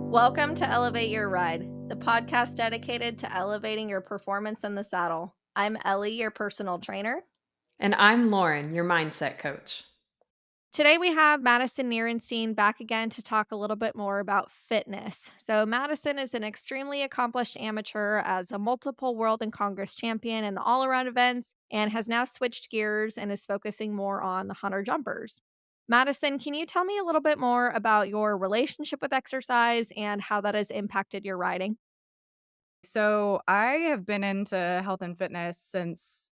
Welcome to Elevate Your Ride, the podcast dedicated to elevating your performance in the saddle. I'm Ellie, your personal trainer. And I'm Lauren, your mindset coach. Today we have Madison Nirenstein back again to talk a little bit more about fitness. So, Madison is an extremely accomplished amateur as a multiple world and Congress champion in the all around events and has now switched gears and is focusing more on the hunter jumpers. Madison, can you tell me a little bit more about your relationship with exercise and how that has impacted your riding? So I have been into health and fitness since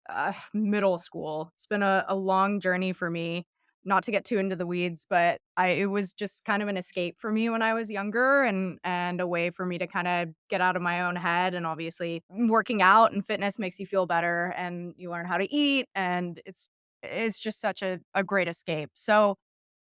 middle school. It's been a long journey for me. Not to get too into the weeds, but it was just kind of an escape for me when I was younger, and a way for me to kind of get out of my own head. And obviously, working out and fitness makes you feel better, and you learn how to eat, and it's just such a great escape. So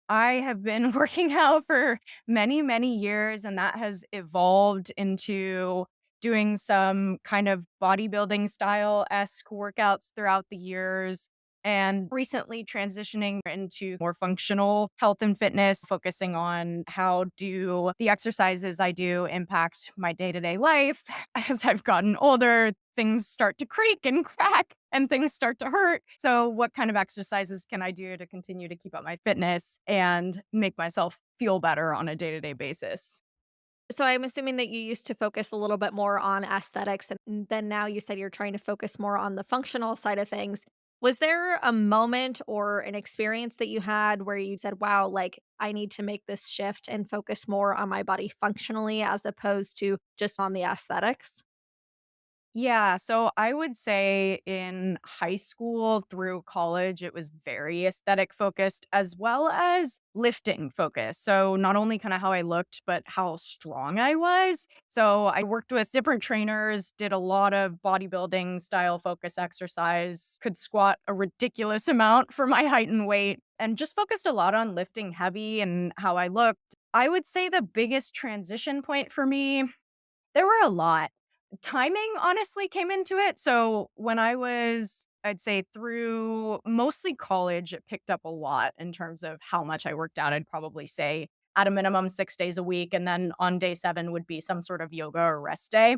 I have been working out for many, many years, and that has evolved into doing some kind of bodybuilding style-esque workouts throughout the years, and recently transitioning into more functional health and fitness, focusing on how do the exercises I do impact my day-to-day life. As I've gotten older, things start to creak and crack and things start to hurt. So, what kind of exercises can I do to continue to keep up my fitness and make myself feel better on a day to day basis? So I'm assuming that you used to focus a little bit more on aesthetics, and then now you said you're trying to focus more on the functional side of things. Was there a moment or an experience that you had where you said, wow, like I need to make this shift and focus more on my body functionally as opposed to just on the aesthetics? Yeah, so I would say in high school through college, it was very aesthetic focused as well as lifting focused. So, not only kind of how I looked, but how strong I was. So, I worked with different trainers, did a lot of bodybuilding style focus exercise, could squat a ridiculous amount for my height and weight, and just focused a lot on lifting heavy and how I looked. I would say the biggest transition point for me, there were a lot. Timing honestly came into it. So when I was, I'd say through mostly college, it picked up a lot in terms of how much I worked out. I'd probably say at a minimum 6 days a week. And then on day seven would be some sort of yoga or rest day.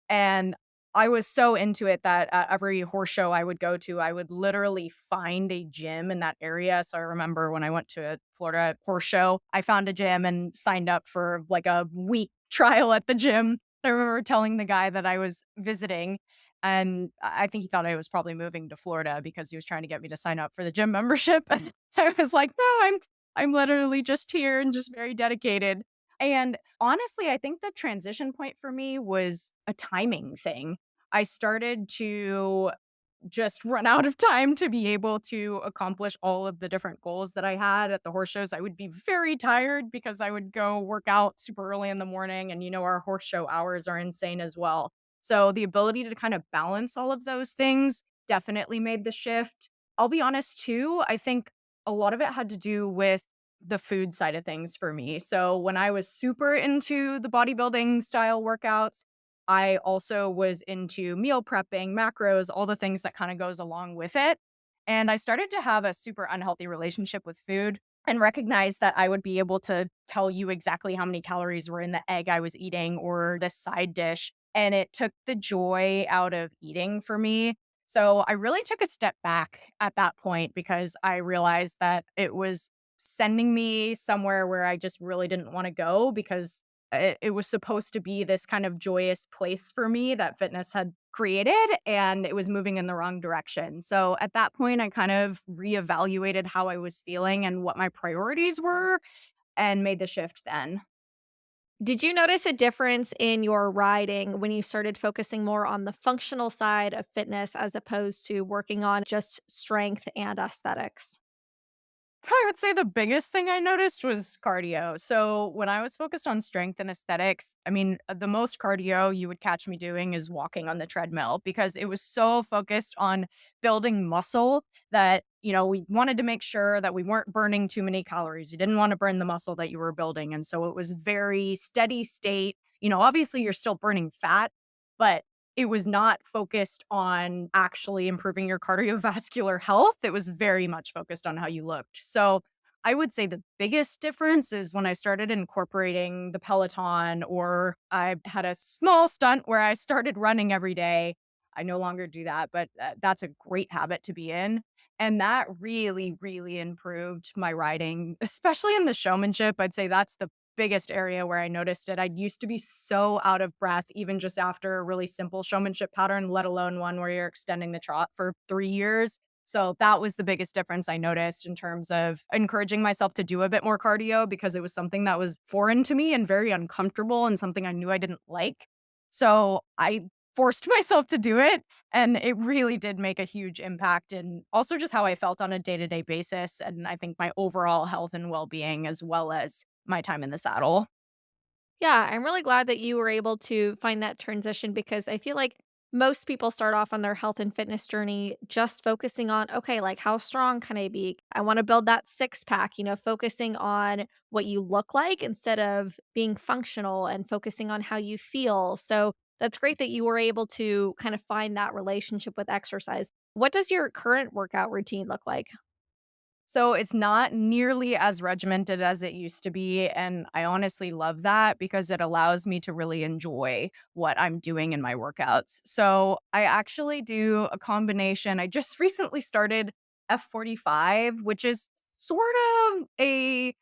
And I was so into it that at every horse show I would go to, I would literally find a gym in that area. So I remember when I went to a Florida horse show, I found a gym and signed up for like a week trial at the gym. I remember telling the guy that I was visiting, and I think he thought I was probably moving to Florida because he was trying to get me to sign up for the gym membership. And I was like, "No, I'm literally just here and just very dedicated." And honestly, I think the transition point for me was a timing thing. I started to just run out of time to be able to accomplish all of the different goals that I had at the horse shows. I would be very tired because I would go work out super early in the morning, and our horse show hours are insane as well. So the ability to kind of balance all of those things definitely made the shift. I'll be honest too, I think a lot of it had to do with the food side of things for me. So when I was super into the bodybuilding style workouts, I also was into meal prepping, macros, all the things that kind of goes along with it. And I started to have a super unhealthy relationship with food and recognize that I would be able to tell you exactly how many calories were in the egg I was eating or the side dish. And it took the joy out of eating for me. So I really took a step back at that point because I realized that it was sending me somewhere where I just really didn't want to go because it was supposed to be this kind of joyous place for me that fitness had created, and it was moving in the wrong direction. So at that point, I kind of reevaluated how I was feeling and what my priorities were and made the shift then. Did you notice a difference in your riding when you started focusing more on the functional side of fitness as opposed to working on just strength and aesthetics? I would say the biggest thing I noticed was cardio. So when I was focused on strength and aesthetics, I mean, the most cardio you would catch me doing is walking on the treadmill because it was so focused on building muscle that, we wanted to make sure that we weren't burning too many calories. You didn't want to burn the muscle that you were building. And so it was very steady state. Obviously you're still burning fat, but it was not focused on actually improving your cardiovascular health. It was very much focused on how you looked. So I would say the biggest difference is when I started incorporating the Peloton, or I had a small stunt where I started running every day. I no longer do that, but that's a great habit to be in. And that really, really improved my riding, especially in the showmanship. I'd say that's the biggest area where I noticed it. I used to be so out of breath, even just after a really simple showmanship pattern, let alone one where you're extending the trot for 3 years. So that was the biggest difference I noticed in terms of encouraging myself to do a bit more cardio because it was something that was foreign to me and very uncomfortable and something I knew I didn't like. So I forced myself to do it, and it really did make a huge impact in also just how I felt on a day-to-day basis, and I think my overall health and well-being as well as my time in the saddle. Yeah, I'm really glad that you were able to find that transition because I feel like most people start off on their health and fitness journey just focusing on, okay, like how strong can I be? I want to build that six pack, focusing on what you look like instead of being functional and focusing on how you feel. So that's great that you were able to kind of find that relationship with exercise. What does your current workout routine look like? So it's not nearly as regimented as it used to be. And I honestly love that because it allows me to really enjoy what I'm doing in my workouts. So I actually do a combination. I just recently started F45, which is sort of I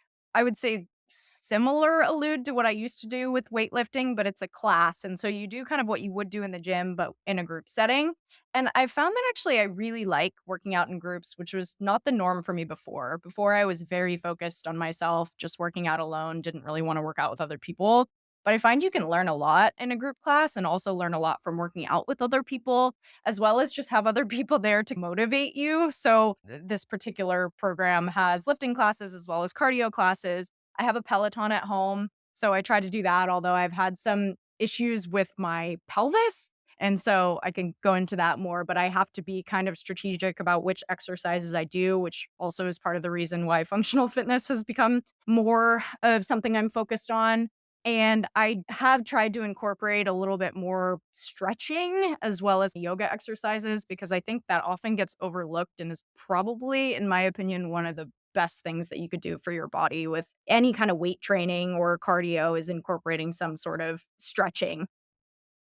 would say, similar allude to what I used to do with weightlifting, but it's a class. And so you do kind of what you would do in the gym, but in a group setting. And I found that actually I really like working out in groups, which was not the norm for me before. Before I was very focused on myself, just working out alone, didn't really want to work out with other people. But I find you can learn a lot in a group class and also learn a lot from working out with other people, as well as just have other people there to motivate you. So, this particular program has lifting classes as well as cardio classes. I have a Peloton at home. So, I try to do that, although I've had some issues with my pelvis. And so I can go into that more, but I have to be kind of strategic about which exercises I do, which also is part of the reason why functional fitness has become more of something I'm focused on. And I have tried to incorporate a little bit more stretching as well as yoga exercises because I think that often gets overlooked and is probably, in my opinion, one of the best things that you could do for your body with any kind of weight training or cardio is incorporating some sort of stretching.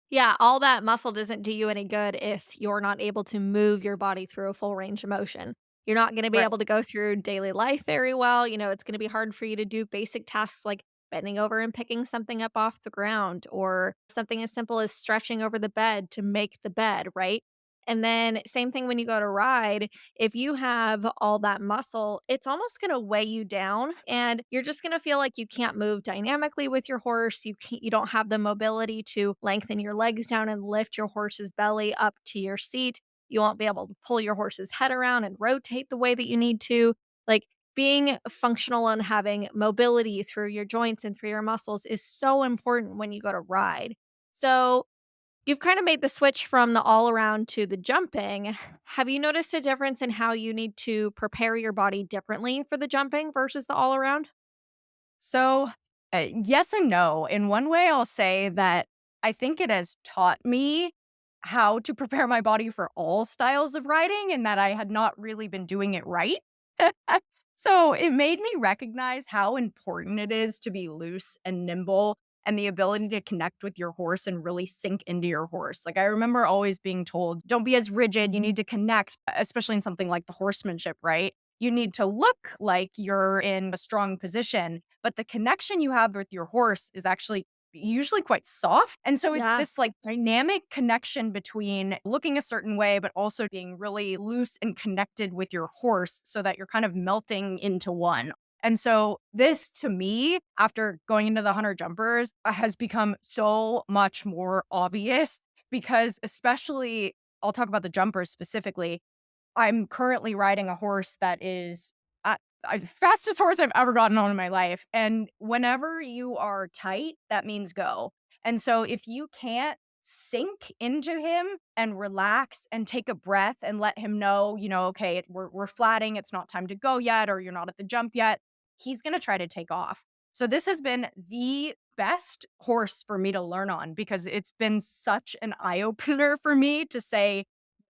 Yeah, all that muscle doesn't do you any good if you're not able to move your body through a full range of motion. You're not gonna be Right. able to go through daily life very well, it's gonna be hard for you to do basic tasks like bending over and picking something up off the ground or something as simple as stretching over the bed to make the bed, right? And then same thing when you go to ride, if you have all that muscle, it's almost going to weigh you down and you're just going to feel like you can't move dynamically with your horse. You don't have the mobility to lengthen your legs down and lift your horse's belly up to your seat. You won't be able to pull your horse's head around and rotate the way that you need to. Like being functional and having mobility through your joints and through your muscles is so important when you go to ride. So, you've kind of made the switch from the all around to the jumping. Have you noticed a difference in how you need to prepare your body differently for the jumping versus the all around? So, yes and no. In one way, I'll say that I think it has taught me how to prepare my body for all styles of riding and that I had not really been doing it right. So, it made me recognize how important it is to be loose and nimble and the ability to connect with your horse and really sink into your horse. Like, I remember always being told, don't be as rigid. You need to connect, especially in something like the horsemanship, right? You need to look like you're in a strong position, but the connection you have with your horse is actually usually quite soft. And so it's Yeah. this like dynamic connection between looking a certain way, but also being really loose and connected with your horse so that you're kind of melting into one. And so this to me, after going into the 100 jumpers, has become so much more obvious because especially I'll talk about the jumpers specifically. I'm currently riding a horse that is fastest horse I've ever gotten on in my life. And whenever you are tight, that means go. And so if you can't sink into him and relax and take a breath and let him know, okay, we're flatting, it's not time to go yet, or you're not at the jump yet, he's going to try to take off. So this has been the best horse for me to learn on because it's been such an eye opener for me to say,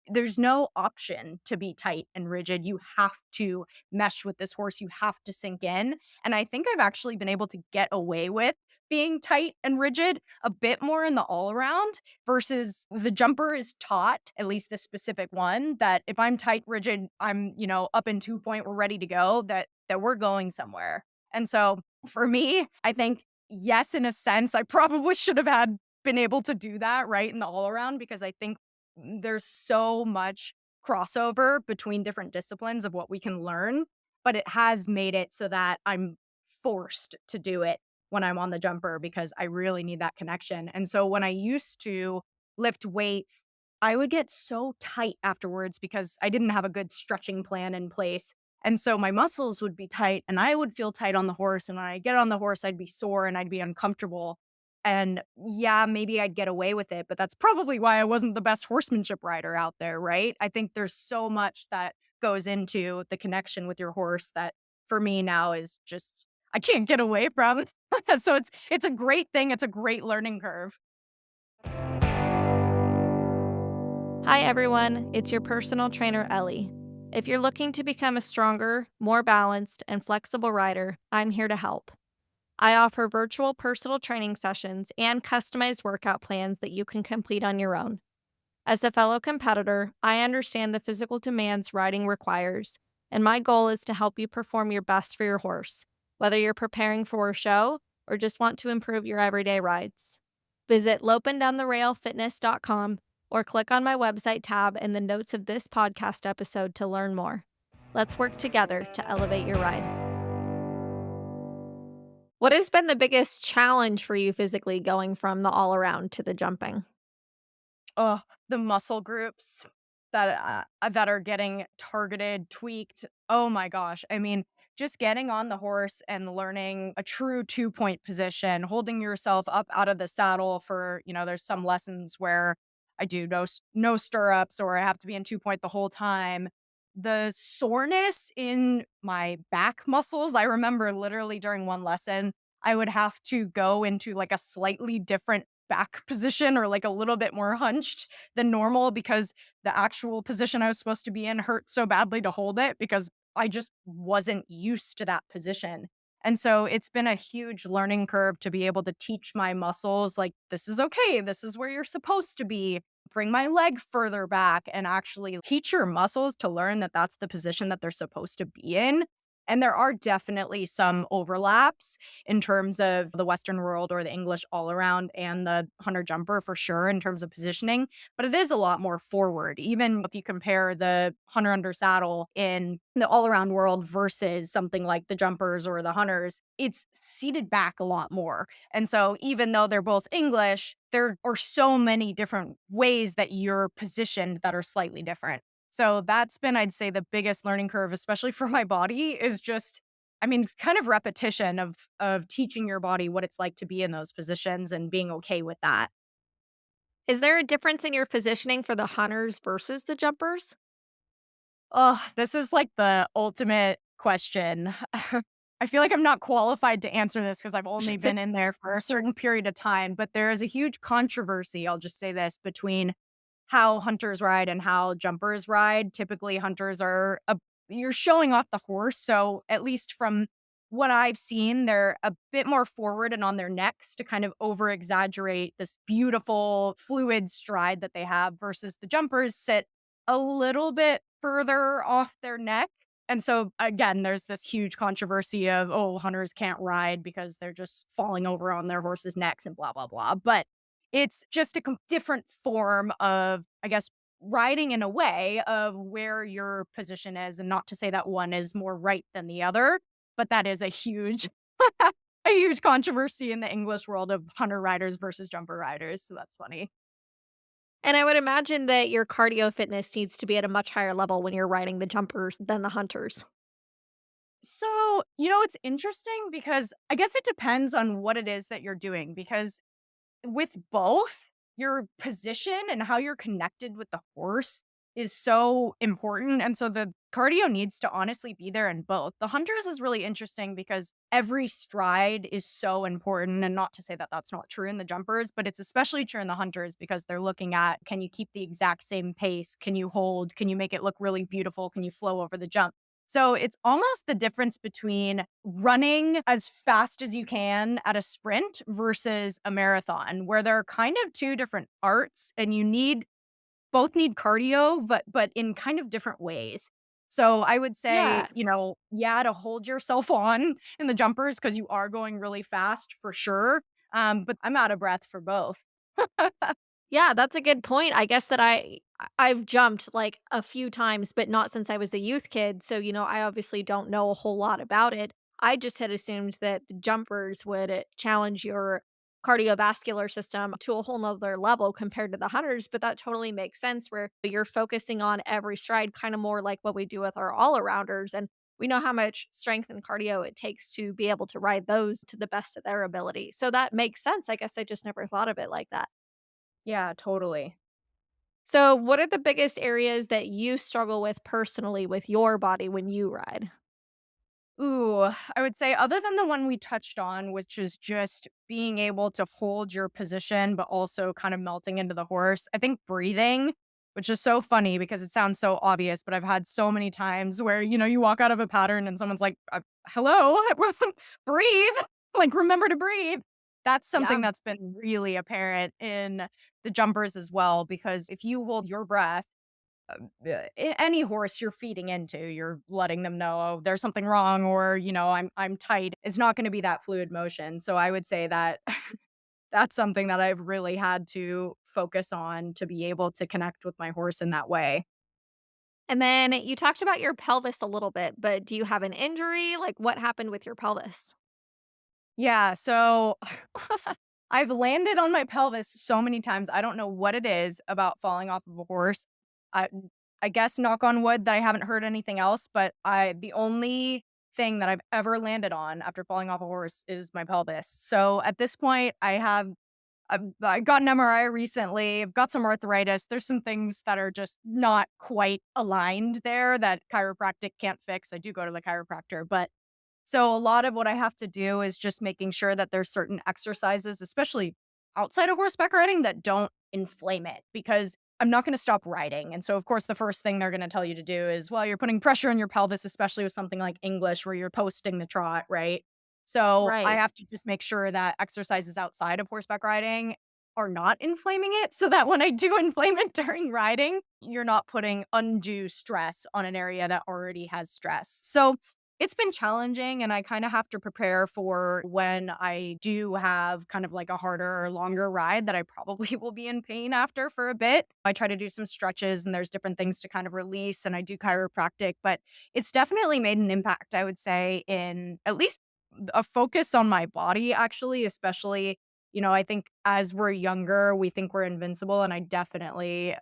there's no option to be tight and rigid. You have to mesh with this horse. You have to sink in. And I think I've actually been able to get away with being tight and rigid a bit more in the all around versus the jumper is taught, at least this specific one, that if I'm tight, rigid, I'm, up in 2 point, we're ready to go, that we're going somewhere. And so for me, I think, yes, in a sense, I probably should have had been able to do that right in the all around because I think there's so much crossover between different disciplines of what we can learn, but it has made it so that I'm forced to do it when I'm on the jumper because I really need that connection. And so when I used to lift weights, I would get so tight afterwards because I didn't have a good stretching plan in place. And so my muscles would be tight and I would feel tight on the horse. And when I get on the horse, I'd be sore and I'd be uncomfortable. And yeah, maybe I'd get away with it, but that's probably why I wasn't the best horsemanship rider out there, right? I think there's so much that goes into the connection with your horse that for me now is just I can't get away from. So it's a great thing. It's a great learning curve. Hi, everyone. It's your personal trainer, Ellie. If you're looking to become a stronger, more balanced, and flexible rider, I'm here to help. I offer virtual personal training sessions and customized workout plans that you can complete on your own. As a fellow competitor, I understand the physical demands riding requires, and my goal is to help you perform your best for your horse, whether you're preparing for a show or just want to improve your everyday rides. Visit lopindowntherailfitness.com or click on my website tab in the notes of this podcast episode to learn more. Let's work together to elevate your ride. What has been the biggest challenge for you physically going from the all around to the jumping? Oh, the muscle groups that are getting targeted, tweaked. Oh my gosh. I mean, just getting on the horse and learning a true 2 point position, holding yourself up out of the saddle for, there's some lessons where I do no stirrups or I have to be in 2 point the whole time. The soreness in my back muscles, I remember literally during one lesson, I would have to go into like a slightly different back position or like a little bit more hunched than normal because the actual position I was supposed to be in hurt so badly to hold it because I just wasn't used to that position. And so it's been a huge learning curve to be able to teach my muscles like, this is okay. This is where you're supposed to be. Bring my leg further back and actually teach your muscles to learn that that's the position that they're supposed to be in. And there are definitely some overlaps in terms of the Western world or the English all around and the hunter jumper for sure in terms of positioning, but it is a lot more forward. Even if you compare the hunter under saddle in the all around world versus something like the jumpers or the hunters, it's seated back a lot more. And so even though they're both English, there are so many different ways that you're positioned that are slightly different. So that's been, I'd say, the biggest learning curve, especially for my body, is just I mean, it's kind of repetition of teaching your body what it's like to be in those positions and being okay with that. Is there a difference in your positioning for the hunters versus the jumpers? Oh, this is like the ultimate question. I feel like I'm not qualified to answer this because I've only been in there for a certain period of time, but there is a huge controversy, I'll just say this, between how hunters ride and how jumpers ride. Typically, hunters are you're showing off the horse, so at least from what I've seen, they're a bit more forward and on their necks to kind of over exaggerate this beautiful fluid stride that they have versus the jumpers sit a little bit further off their neck. And so again, there's this huge controversy of, oh, hunters can't ride because they're just falling over on their horses' necks and blah, blah, blah. But it's just a different form of, I guess, riding in a way of where your position is. And not to say that one is more right than the other, but that is a huge, a huge controversy in the English world of hunter riders versus jumper riders. So that's funny. And I would imagine that your cardio fitness needs to be at a much higher level when you're riding the jumpers than the hunters. So, it's interesting because I guess it depends on what it is that you're doing because with both, your position and how you're connected with the horse is so important. And so the cardio needs to honestly be there in both. The hunters is really interesting because every stride is so important. And not to say that that's not true in the jumpers, but it's especially true in the hunters because they're looking at, can you keep the exact same pace? Can you hold? Can you make it look really beautiful? Can you flow over the jump? So it's almost the difference between running as fast as you can at a sprint versus a marathon, where there are kind of two different arts and both need cardio, but in kind of different ways. So I would say, Yeah. yeah, to hold yourself on in the jumpers because you are going really fast for sure. But I'm out of breath for both. Yeah, that's a good point. I guess that I've jumped, like, a few times, but not since I was a youth kid, so, I obviously don't know a whole lot about it. I just had assumed that the jumpers would, challenge your cardiovascular system to a whole nother level compared to the hunters, but that totally makes sense where you're focusing on every stride kinda more like what we do with our all-arounders, and we know how much strength and cardio it takes to be able to ride those to the best of their ability. So that makes sense. I guess I just never thought of it like that. Yeah, totally. So, what are the biggest areas that you struggle with personally with your body when you ride? Ooh, I would say other than the one we touched on, which is just being able to hold your position, but also kind of melting into the horse. I think breathing, which is so funny because it sounds so obvious, but I've had so many times where, you walk out of a pattern and someone's like, hello, breathe, like remember to breathe. That's Yeah. something that's been really apparent in the jumpers as well, because if you hold your breath, any horse you're feeding into, you're letting them know, "Oh, there's something wrong," or, I'm tight. It's not gonna be that fluid motion. So I would say that that's something that I've really had to focus on to be able to connect with my horse in that way. And then you talked about your pelvis a little bit, but do you have an injury? Like, what happened with your pelvis? Yeah, so I've landed on my pelvis so many times. I don't know what it is about falling off of a horse. I I guess knock on wood that I haven't heard anything else, but the only thing that I've ever landed on after falling off a horse is my pelvis. So at this point, I got an MRI recently. I've got some arthritis. There's some things that are just not quite aligned there that chiropractic can't fix. I do go to the chiropractor, but so a lot of what I have to do is just making sure that there's certain exercises, especially outside of horseback riding, that don't inflame it because I'm not going to stop riding. And so, of course, the first thing they're going to tell you to do is, well, you're putting pressure on your pelvis, especially with something like English where you're posting the trot, right? So I Right. have to just make sure that exercises outside of horseback riding are not inflaming it so that when I do inflame it during riding, you're not putting undue stress on an area that already has stress. So it's been challenging, and I kinda have to prepare for when I do have kind of like a harder or longer ride that I probably will be in pain after for a bit. I try to do some stretches, and there's different things to kind of release, and I do chiropractic, but it's definitely made an impact, I would say, in at least a focus on my body, actually, especially, I think as we're younger, we think we're invincible, and I definitely,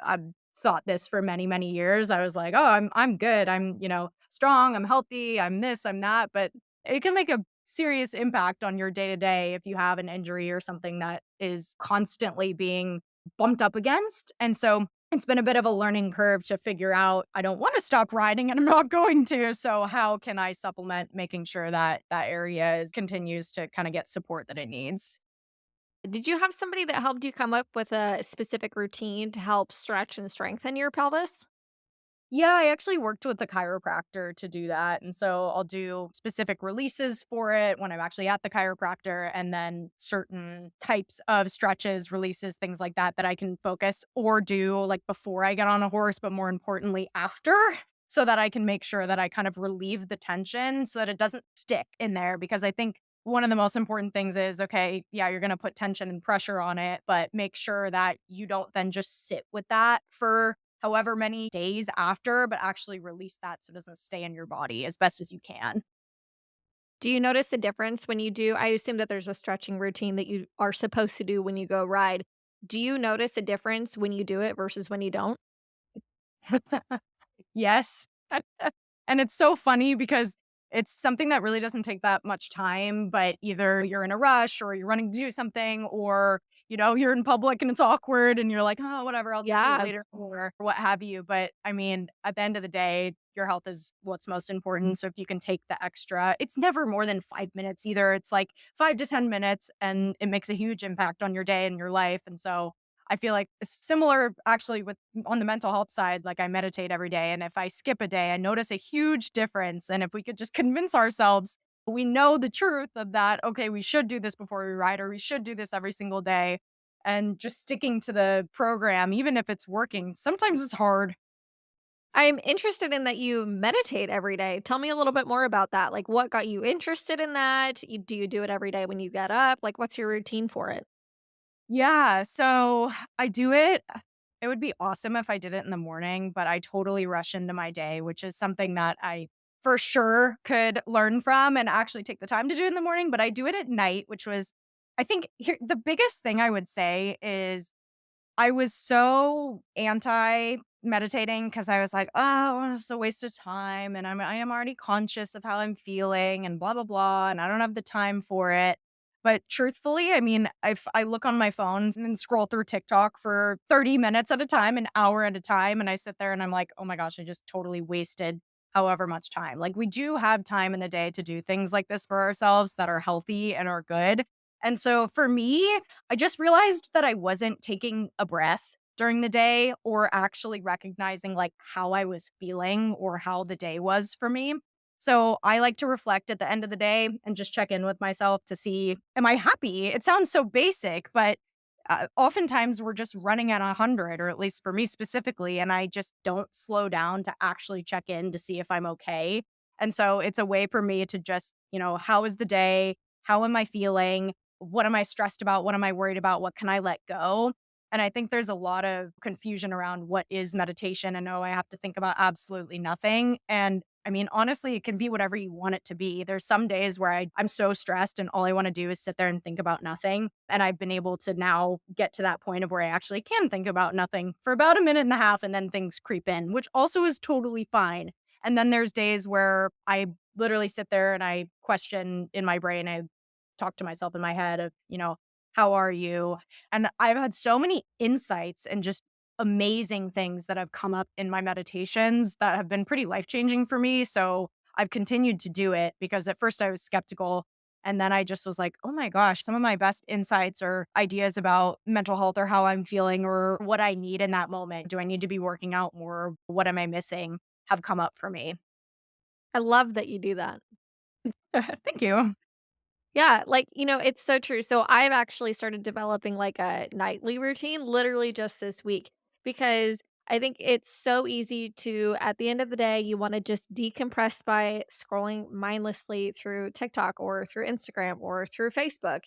thought this for many, many years. I was like, "Oh, I'm good. I'm, strong, I'm healthy, I'm this, I'm that," but it can make a serious impact on your day to day if you have an injury or something that is constantly being bumped up against. And so it's been a bit of a learning curve to figure out I don't want to stop riding and I'm not going to. So how can I supplement making sure that that area continues to kind of get support that it needs? Did you have somebody that helped you come up with a specific routine to help stretch and strengthen your pelvis? Yeah, I actually worked with a chiropractor to do that. And so I'll do specific releases for it when I'm actually at the chiropractor, and then certain types of stretches, releases, things like that, that I can focus or do like before I get on a horse, but more importantly, after, so that I can make sure that I kind of relieve the tension so that it doesn't stick in there. Because I think one of the most important things is okay, yeah, you're going to put tension and pressure on it, but make sure that you don't then just sit with that for however many days after, but actually release that so it doesn't stay in your body as best as you can. Do you notice a difference when you do I assume that there's a stretching routine that you are supposed to do when you go ride. Do you notice a difference when you do it versus when you don't? Yes. And it's so funny because It's something that really doesn't take that much time, but either you're in a rush or you're running to do something, or, you're in public and it's awkward and you're like, oh, whatever, I'll just do it Yeah. later or what have you. But I mean, at the end of the day, your health is what's most important. So if you can take the extra, it's never more than 5 minutes either. It's like 5 to 10 minutes and it makes a huge impact on your day and your life. And so I feel like it's similar actually with on the mental health side, like I meditate every day. And if I skip a day, I notice a huge difference. And if we could just convince ourselves we know the truth of that, okay, we should do this before we ride, or we should do this every single day. And just sticking to the program, even if it's working, sometimes it's hard. I'm interested in that you meditate every day. Tell me a little bit more about that. Like, what got you interested in that? Do you do it every day when you get up? Like, what's your routine for it? Yeah, so I do it. It would be awesome if I did it in the morning, but I totally rush into my day, which is something that I for sure could learn from and actually take the time to do in the morning. But I do it at night, which was, I think, the biggest thing I would say is I was so anti meditating because I was like, "Oh, it's a waste of time, and I am already conscious of how I'm feeling and blah, blah, blah, and I don't have the time for it." But truthfully, I mean, I look on my phone and scroll through TikTok for 30 minutes at a time, an hour at a time, and I sit there and I'm like, "Oh my gosh, I just totally wasted however much time." Like, we do have time in the day to do things like this for ourselves that are healthy and are good. And so for me, I just realized that I wasn't taking a breath during the day or actually recognizing like how I was feeling or how the day was for me. So I like to reflect at the end of the day and just check in with myself to see, am I happy? It sounds so basic, but oftentimes we're just running at 100, or at least for me specifically, and I just don't slow down to actually check in to see if I'm okay. And so it's a way for me to just, how is the day? How am I feeling? What am I stressed about? What am I worried about? What can I let go? And I think there's a lot of confusion around what is meditation and, oh, I have to think about absolutely nothing. And I mean, honestly, it can be whatever you want it to be. There's some days where I'm so stressed and all I want to do is sit there and think about nothing. And I've been able to now get to that point of where I actually can think about nothing for about a minute and a half and then things creep in, which also is totally fine. And then there's days where I literally sit there and I question in my brain. I talk to myself in my head of, how are you? And I've had so many insights and just amazing things that have come up in my meditations that have been pretty life changing for me. So I've continued to do it because at first I was skeptical. And then I just was like, oh my gosh, some of my best insights or ideas about mental health or how I'm feeling or what I need in that moment. Do I need to be working out more? What am I missing? Have come up for me. I love that you do that. Thank you. Yeah, like, it's so true. So I've actually started developing like a nightly routine literally just this week because I think it's so easy to, at the end of the day, you want to just decompress by scrolling mindlessly through TikTok or through Instagram or through Facebook.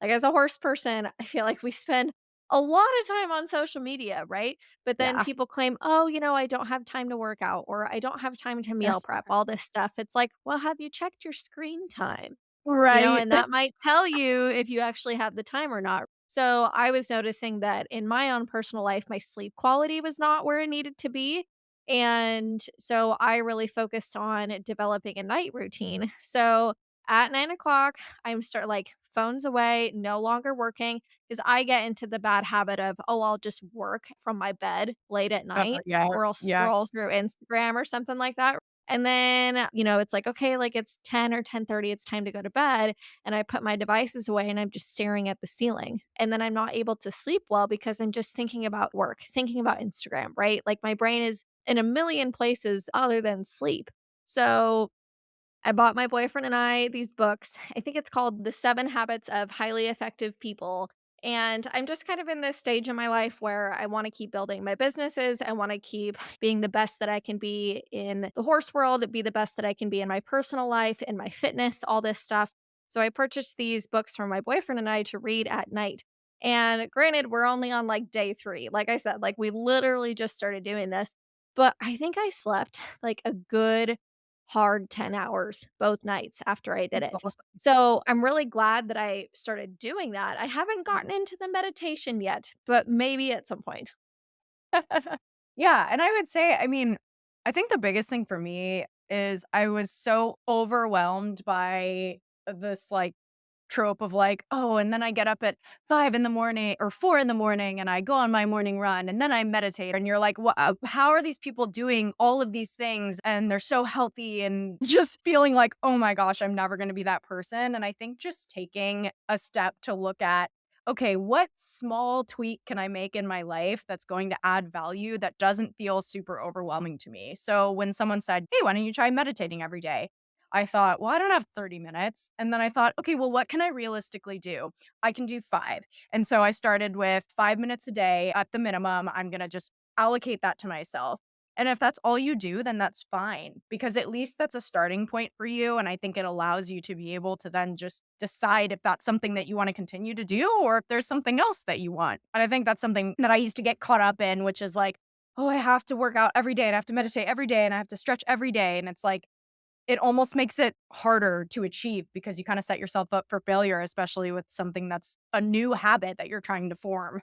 Like as a horse person, I feel like we spend a lot of time on social media, right? But then Yeah. people claim, oh, I don't have time to work out or I don't have time to meal Yes. prep, all this stuff. It's like, well, have you checked your screen time? Right. And that might tell you if you actually have the time or not. So I was noticing that in my own personal life, my sleep quality was not where it needed to be. And so I really focused on developing a night routine. So at 9 o'clock, I'm start like phones away, no longer working because I get into the bad habit of, oh, I'll just work from my bed late at night Yeah. or I'll Yeah. scroll through Instagram or something like that. And then, it's like, okay, like it's 10 or 10:30, it's time to go to bed. And I put my devices away and I'm just staring at the ceiling. And then I'm not able to sleep well because I'm just thinking about work, thinking about Instagram, right? Like my brain is in a million places other than sleep. So I bought my boyfriend and I these books. I think it's called The 7 Habits of Highly Effective People. And I'm just kind of in this stage in my life where I want to keep building my businesses. I want to keep being the best that I can be in the horse world, be the best that I can be in my personal life, in my fitness, all this stuff. So I purchased these books for my boyfriend and I to read at night. And granted, we're only on like day 3. Like I said, like we literally just started doing this, but I think I slept like a good hard 10 hours both nights after I did That's it. awesome. So, I'm really glad that I started doing that. I haven't gotten into the meditation yet, but maybe at some point. Yeah, and I would say, I mean, I think the biggest thing for me is I was so overwhelmed by this like trope of like, oh, and then I get up at 5 in the morning or 4 in the morning and I go on my morning run and then I meditate. And you're like, what, how are these people doing all of these things? And they're so healthy and just feeling like, oh my gosh, I'm never going to be that person. And I think just taking a step to look at, okay, what small tweak can I make in my life that's going to add value that doesn't feel super overwhelming to me? So when someone said, hey, why don't you try meditating every day? I thought, well, I don't have 30 minutes. And then I thought, okay, well, what can I realistically do? I can do 5. And so I started with 5 minutes a day at the minimum. I'm going to just allocate that to myself. And if that's all you do, then that's fine because at least that's a starting point for you. And I think it allows you to be able to then just decide if that's something that you want to continue to do or if there's something else that you want. And I think that's something that I used to get caught up in, which is like, oh, I have to work out every day and I have to meditate every day and I have to stretch every day. And it's like, it almost makes it harder to achieve because you kinda set yourself up for failure, especially with something that's a new habit that you're trying to form.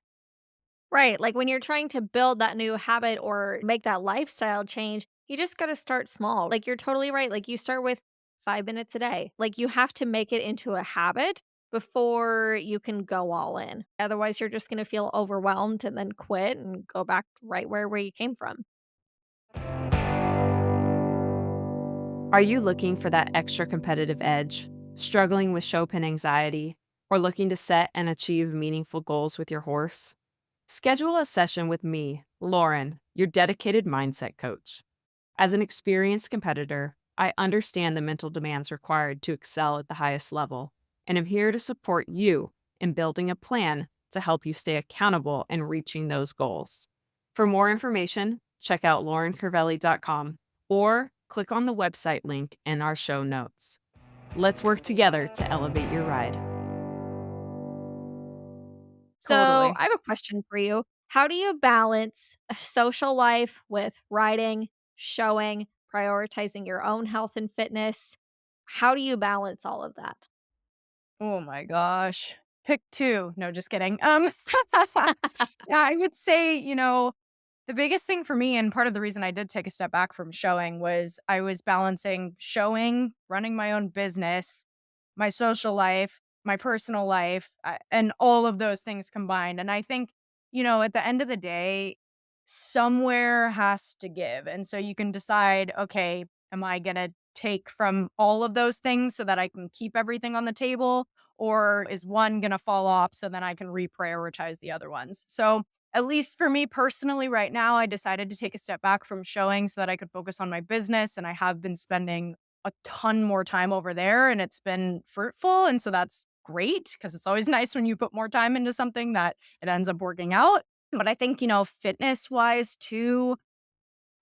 Right, like, when you're trying to build that new habit or make that lifestyle change, you just gotta start small. Like, you're totally right, like, you start with 5 minutes a day. Like, you have to make it into a habit before you can go all in. Otherwise, you're just gonna feel overwhelmed and then quit and go back right where you came from. Are you looking for that extra competitive edge, struggling with show pin anxiety, or looking to set and achieve meaningful goals with your horse? Schedule a session with me, Lauren, your dedicated mindset coach. As an experienced competitor, I understand the mental demands required to excel at the highest level, and am here to support you in building a plan to help you stay accountable and reaching those goals. For more information, check out laurencervelli.com or click on the website link in our show notes. Let's work together to elevate your ride. So, Totally. I have a question for you. How do you balance a social life with riding, showing, prioritizing your own health and fitness? How do you balance all of that? Oh my gosh. Pick 2. No, just kidding. Yeah, I would say, the biggest thing for me, and part of the reason I did take a step back from showing was I was balancing showing, running my own business, my social life, my personal life, and all of those things combined. And I think, at the end of the day, somewhere has to give. And so you can decide, okay, am I going to take from all of those things so that I can keep everything on the table? Or is one going to fall off so then I can reprioritize the other ones? So, at least for me personally, right now, I decided to take a step back from showing so that I could focus on my business. And I have been spending a ton more time over there and it's been fruitful. And so that's great because it's always nice when you put more time into something that it ends up working out. But I think, fitness wise too,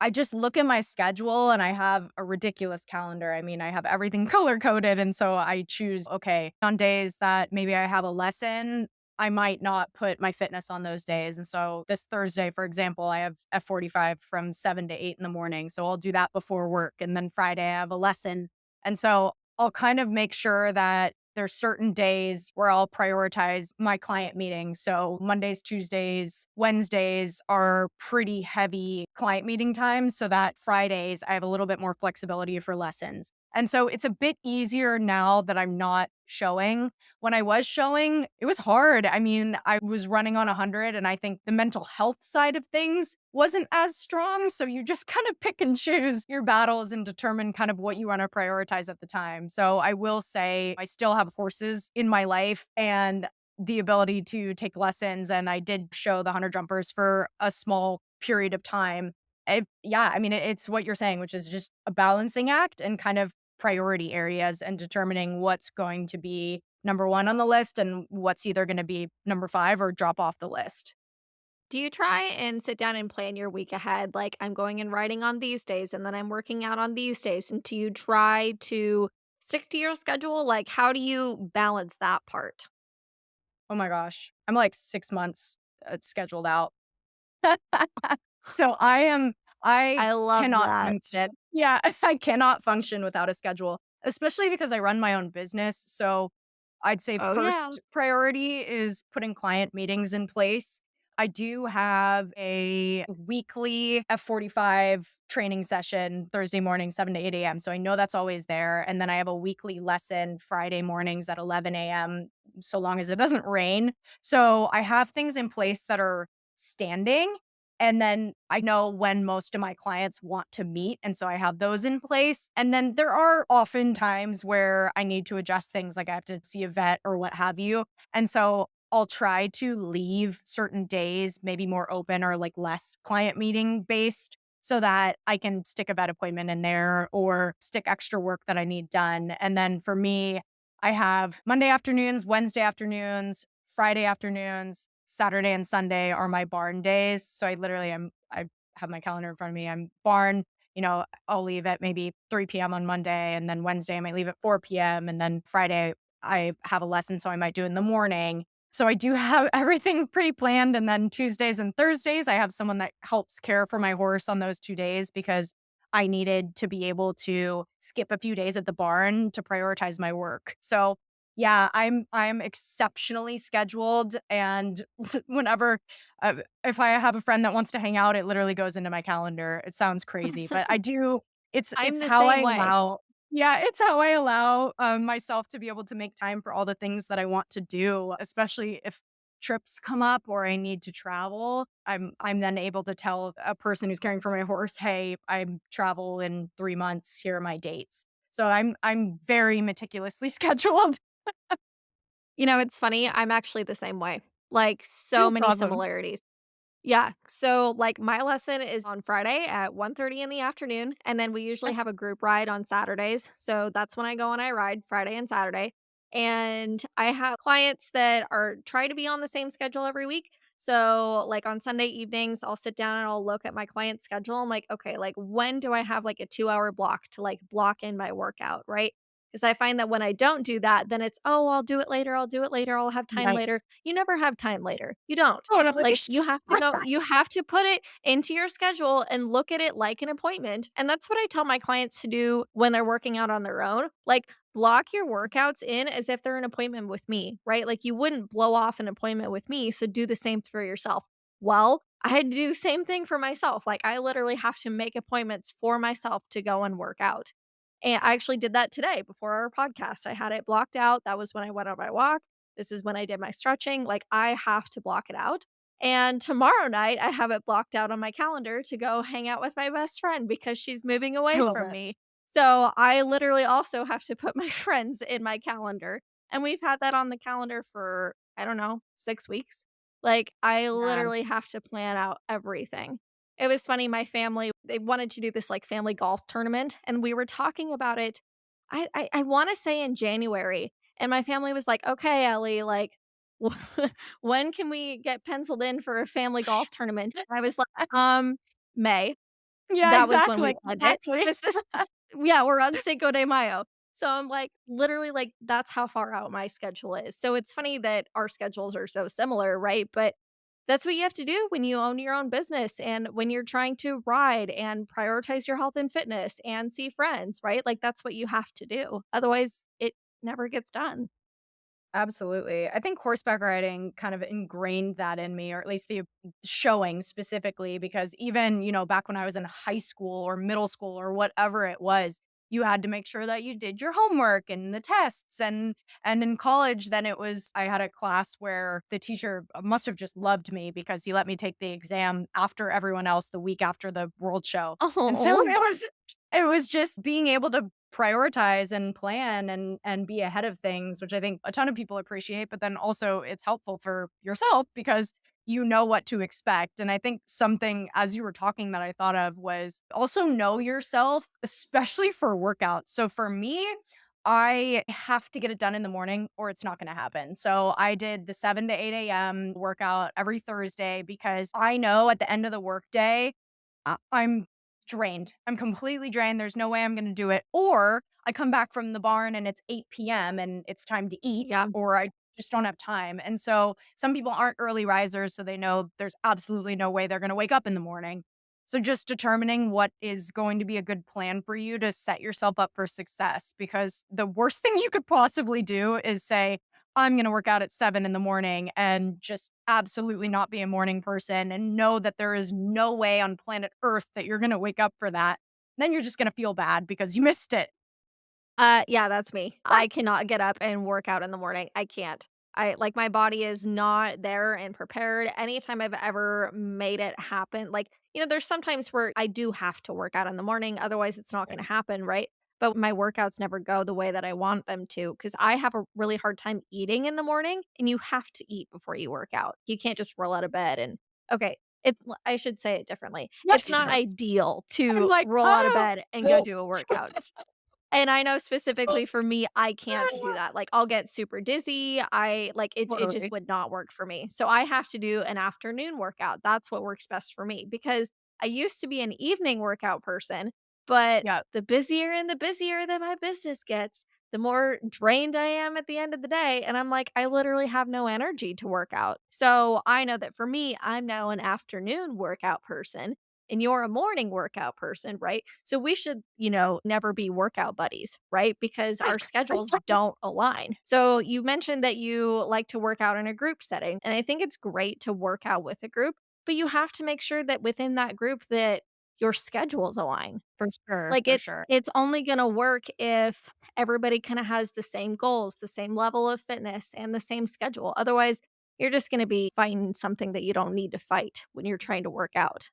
I just look at my schedule and I have a ridiculous calendar. I mean, I have everything color coded. And so I choose, okay, on days that maybe I have a lesson, I might not put my fitness on those days. And so this Thursday, for example, I have F45 from 7 to 8 in the morning. So I'll do that before work. And then Friday, I have a lesson. And so I'll kind of make sure that there's certain days where I'll prioritize my client meetings. So Mondays, Tuesdays, Wednesdays are pretty heavy client meeting times so that Fridays I have a little bit more flexibility for lessons. And so it's a bit easier now that I'm not showing. When I was showing, it was hard. I mean, I was running on 100 and I think the mental health side of things wasn't as strong. So you just kind of pick and choose your battles and determine kind of what you want to prioritize at the time. So I will say I still have horses in my life and the ability to take lessons. And I did show the 100 jumpers for a small period of time. Yeah, I mean, it's what you're saying, which is just a balancing act and kind of priority areas and determining what's going to be number 1 on the list and what's either going to be number 5 or drop off the list. Do you try and sit down and plan your week ahead? Like, I'm going and writing on these days, and then I'm working out on these days. And do you try to stick to your schedule? Like, how do you balance that part? Oh my gosh. I'm like 6 months scheduled out. So I I love cannot that. function. Yeah, I cannot function without a schedule, especially because I run my own business. So I'd say Oh, yeah. first priority is putting client meetings in place. I do have a weekly F45 training session Thursday morning, 7 to 8 a.m. So I know that's always there. And then I have a weekly lesson Friday mornings at 11 a.m., so long as it doesn't rain. So I have things in place that are standing. And then I know when most of my clients want to meet. And so I have those in place. And then there are often times where I need to adjust things, like I have to see a vet or what have you. And so I'll try to leave certain days maybe more open or like less client meeting based so that I can stick a vet appointment in there or stick extra work that I need done. And then for me, I have Monday afternoons, Wednesday afternoons, Friday afternoons, Saturday and Sunday are my barn days. So I have my calendar in front of me. I'm barn, I'll leave at maybe 3 p.m. on Monday, and then Wednesday I might leave at 4 p.m. and then Friday I have a lesson, so I might do in the morning. So I do have everything pre-planned, and then Tuesdays and Thursdays, I have someone that helps care for my horse on those 2 days because I needed to be able to skip a few days at the barn to prioritize my work. So, yeah, I'm exceptionally scheduled, and whenever if I have a friend that wants to hang out, it literally goes into my calendar. It sounds crazy, but I do I'm it's the how same I way. allow yeah, it's how I allow, myself to be able to make time for all the things that I want to do, especially if trips come up or I need to travel. I'm then able to tell a person who's caring for my horse, "Hey, I'm travel in 3 months. Here are my dates." So I'm very meticulously scheduled. It's funny, I'm actually the same way. Like, so It's many awesome. similarities. Yeah, so, like, my lesson is on Friday at 1:30 in the afternoon, and then we usually have a group ride on Saturdays, so that's when I go and I ride Friday and Saturday, and I have clients that are try to be on the same schedule every week, so, like, on Sunday evenings, I'll sit down and I'll look at my client's schedule, I'm like, "Okay, like, when do I have, like, a 2-hour block to, like, block in my workout?" Right? Because I find that when I don't do that, then it's, "Oh, I'll do it later, I'll have time Right. later." You never have time later, you don't. Totally. Like, you have to go Right. you have to put it into your schedule and look at it like an appointment, and that's what I tell my clients to do when they're working out on their own. Like, block your workouts in as if they're an appointment with me, right? Like, you wouldn't blow off an appointment with me, so do the same for yourself. Well, I had to do the same thing for myself. Like, I literally have to make appointments for myself to go and work out. And I actually did that today before our podcast. I had it blocked out. That was when I went on my walk. This is when I did my stretching. Like, I have to block it out. And tomorrow night, I have it blocked out on my calendar to go hang out with my best friend because she's moving I away love from it. me. So I literally also have to put my friends in my calendar. And we've had that on the calendar for, I don't know, 6 weeks. Like, I Yeah. literally have to plan out everything. It was funny, my family, they wanted to do this, like, family golf tournament, and we were talking about it, I wanna say in January, and my family was like, "Okay, Ellie, like, when can we get penciled in for a family golf tournament?" And I was like, May." Yeah, That was when we exactly, planned it. exactly. This yeah, we're on Cinco de Mayo. So I'm like, literally, like, that's how far out my schedule is. So it's funny that our schedules are so similar, right? But that's what you have to do when you own your own business and when you're trying to ride and prioritize your health and fitness and see friends, right? Like, that's what you have to do. Otherwise, it never gets done. Absolutely. I think horseback riding kind of ingrained that in me, or at least the showing specifically, because even, back when I was in high school or middle school or whatever it was, you had to make sure that you did your homework and the tests. And in college, then I had a class where the teacher must have just loved me because he let me take the exam after everyone else the week after the world show. And so Oh, it was just being able to prioritize and plan and be ahead of things, which I think a ton of people appreciate, but then also it's helpful for yourself because you know what to expect. And I think something as you were talking that I thought of was also know yourself, especially for workouts. So for me, I have to get it done in the morning or it's not going to happen. So I did the 7 to 8 a.m. workout every Thursday because I know at the end of the workday, I'm drained. I'm completely drained. There's no way I'm gonna do it. Or I come back from the barn and it's 8 p.m. and it's time to eat, yeah. or I just don't have time. And so some people aren't early risers, so they know there's absolutely no way they're gonna wake up in the morning. So just determining what is going to be a good plan for you to set yourself up for success, because the worst thing you could possibly do is say, I'm going to work out at 7 in the morning and just absolutely not be a morning person and know that there is no way on planet Earth that you're going to wake up for that. Then you're just going to feel bad because you missed it. Yeah, that's me. I cannot get up and work out in the morning. I can't. I like my body is not there and prepared. Anytime I've ever made it happen, like, there's sometimes where I do have to work out in the morning, otherwise it's not Yeah. gonna happen, right? But my workouts never go the way that I want them to because I have a really hard time eating in the morning, and you have to eat before you work out. You can't just roll out of bed and okay, I should say it differently. It's not Yes. ideal I'm to like, roll out of oh, bed and go do a workout. And I know specifically for me, I can't do that. Like, I'll get super dizzy. It just totally. would not work for me. So I have to do an afternoon workout. That's what works best for me because I used to be an evening workout person, but Yeah. the busier that my business gets, the more drained I am at the end of the day. And I'm like, I literally have no energy to work out. So I know that for me, I'm now an afternoon workout person and you're a morning workout person, right? So we should, never be workout buddies, right? Because our schedules don't align. So you mentioned that you like to work out in a group setting, and I think it's great to work out with a group, but you have to make sure that within that group that your schedules align. For sure. Like For sure. it's only going to work if everybody kind of has the same goals, the same level of fitness and the same schedule. Otherwise, you're just going to be fighting something that you don't need to fight when you're trying to work out.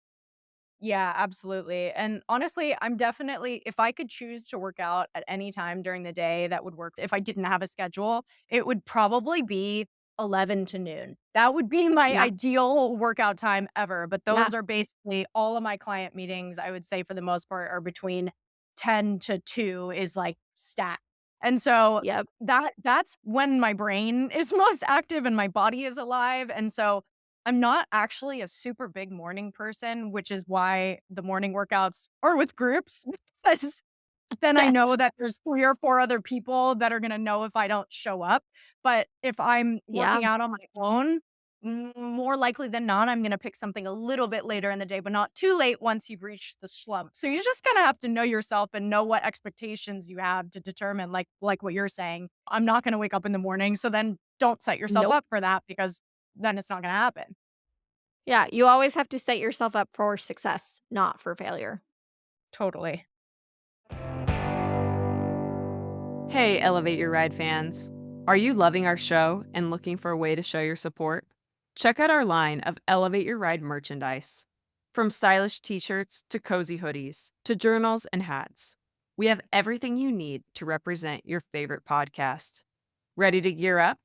Yeah, absolutely. And honestly, I'm definitely, if I could choose to work out at any time during the day that would work, if I didn't have a schedule, it would probably be 11 to noon. That would be my Yeah. ideal workout time ever. But Yeah. those are basically all of my client meetings, I would say for the most part, are between 10 to 2 is like stat. And so Yep. that's when my brain is most active and my body is alive. And so I'm not actually a super big morning person, which is why the morning workouts are with groups because then I know that there's 3 or 4 other people that are gonna know if I don't show up. But if I'm Yeah. working out on my own, more likely than not, I'm gonna pick something a little bit later in the day, but not too late once you've reached the slump. So you just kinda have to know yourself and know what expectations you have to determine, like what you're saying. I'm not gonna wake up in the morning, so then don't set yourself Nope. up for that because then it's not gonna happen. Yeah, you always have to set yourself up for success, not for failure. Totally. Hey, Elevate Your Ride fans. Are you loving our show and looking for a way to show your support? Check out our line of Elevate Your Ride merchandise. From stylish t shirts to cozy hoodies to journals and hats, we have everything you need to represent your favorite podcast. Ready to gear up?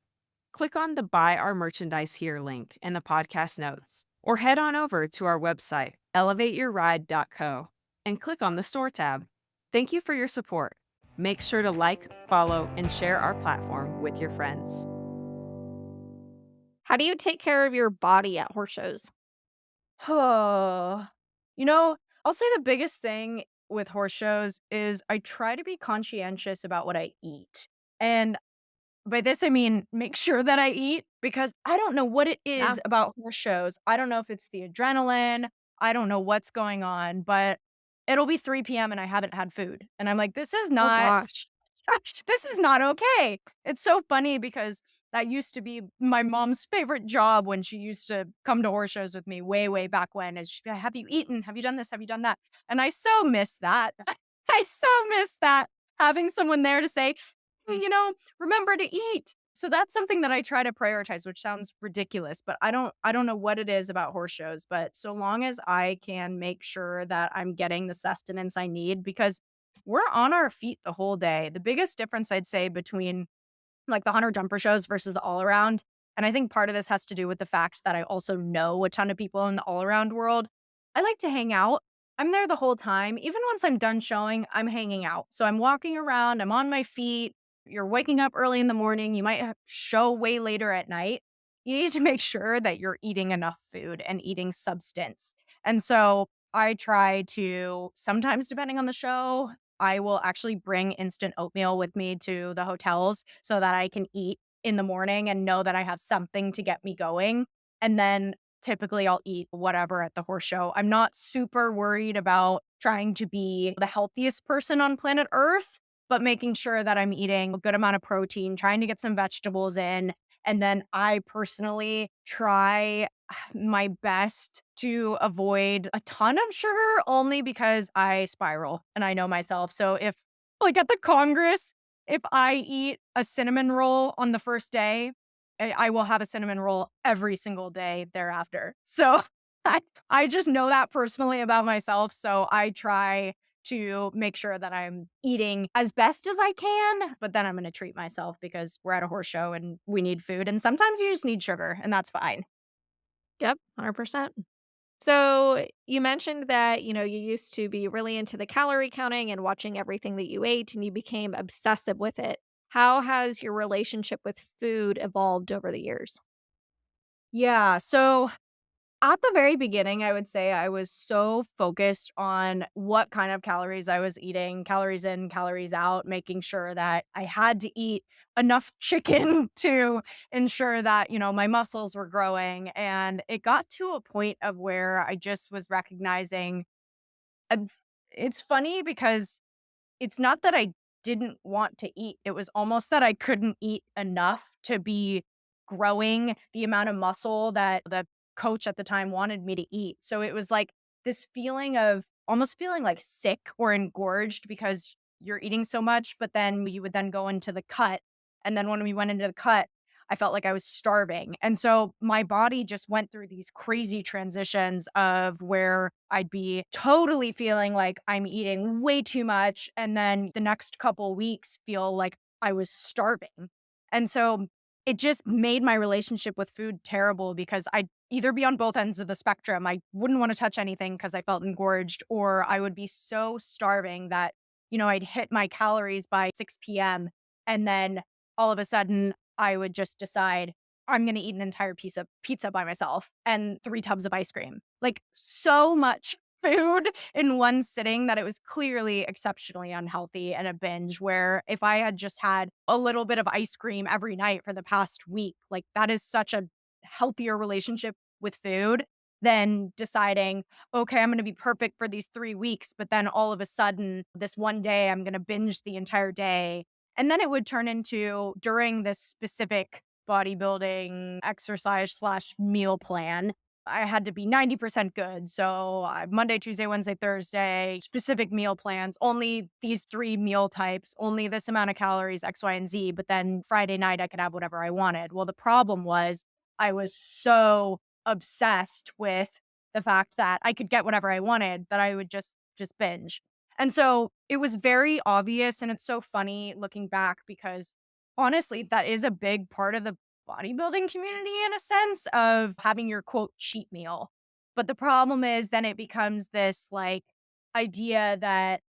Click on the Buy Our Merchandise Here link in the podcast notes, or head on over to our website, elevateyourride.co, and click on the Store tab. Thank you for your support. Make sure to like, follow, and share our platform with your friends. How do you take care of your body at horse shows? Oh, you know, I'll say the biggest thing with horse shows is I try to be conscientious about what I eat. And by this, I mean make sure that I eat because I don't know what it Yeah. is about horse shows. I don't know if it's the adrenaline. I don't know what's going on, but it'll be 3 p.m. and I haven't had food. And I'm like, this is Oh not gosh. this is not okay. It's so funny because that used to be my mom's favorite job when she used to come to horse shows with me way, way back when. Is she'd be like, have you eaten? Have you done this? Have you done that? And I so miss that. I so miss that having someone there to say, "Hey, remember to eat." So that's something that I try to prioritize, which sounds ridiculous, but I don't know what it is about horse shows, but so long as I can make sure that I'm getting the sustenance I need because we're on our feet the whole day. The biggest difference I'd say between like the hunter jumper shows versus the all around, and I think part of this has to do with the fact that I also know a ton of people in the all around world. I like to hang out. I'm there the whole time. Even once I'm done showing, I'm hanging out. So I'm walking around, I'm on my feet. You're waking up early in the morning. You might show way later at night. You need to make sure that you're eating enough food and eating substance. And so I try to sometimes, depending on the show, I will actually bring instant oatmeal with me to the hotels so that I can eat in the morning and know that I have something to get me going. And then typically I'll eat whatever at the horse show. I'm not super worried about trying to be the healthiest person on planet Earth. but making sure that I'm eating a good amount of protein, trying to get some vegetables in. And then I personally try my best to avoid a ton of sugar only because I spiral and I know myself. So if like at the Congress, if I eat a cinnamon roll on the first day, I will have a cinnamon roll every single day thereafter. So I just know that personally about myself. So I try to make sure that I'm eating as best as I can, but then I'm going to treat myself because we're at a horse show and we need food. And sometimes you just need sugar, and that's fine. Yep, 100%. So you mentioned that, you used to be really into the calorie counting and watching everything that you ate, and you became obsessive with it. How has your relationship with food evolved over the years? Yeah. So at the very beginning, I would say I was so focused on what kind of calories I was eating, calories in, calories out, making sure that I had to eat enough chicken to ensure that, my muscles were growing. And it got to a point of where I just was recognizing, uh, it's funny because it's not that I didn't want to eat, it was almost that I couldn't eat enough to be growing the amount of muscle that the coach at the time wanted me to eat. So it was like this feeling of almost feeling like sick or engorged because you're eating so much, but then you would then go into the cut. And then when we went into the cut, I felt like I was starving. And so my body just went through these crazy transitions of where I'd be totally feeling like I'm eating way too much. And then the next couple weeks feel like I was starving. And so it just made my relationship with food terrible because I'd either be on both ends of the spectrum. I wouldn't want to touch anything because I felt engorged, or I would be so starving that, I'd hit my calories by 6 p.m. And then all of a sudden I would just decide I'm going to eat an entire piece of pizza by myself and 3 tubs of ice cream. Like so much food in one sitting that it was clearly exceptionally unhealthy and a binge where if I had just had a little bit of ice cream every night for the past week, like that is such a healthier relationship with food than deciding, okay, I'm going to be perfect for these 3 weeks, but then all of a sudden, this one day, I'm going to binge the entire day. And then it would turn into during this specific bodybuilding exercise slash meal plan, I had to be 90% good. So Monday, Tuesday, Wednesday, Thursday, specific meal plans, only these 3 meal types, only this amount of calories, X, Y, and Z. But then Friday night, I could have whatever I wanted. Well, the problem was I was so obsessed with the fact that I could get whatever I wanted that I would just binge. And so it was very obvious, and it's so funny looking back because honestly, that is a big part of the bodybuilding community in a sense of having your quote cheat meal. But the problem is then it becomes this like idea that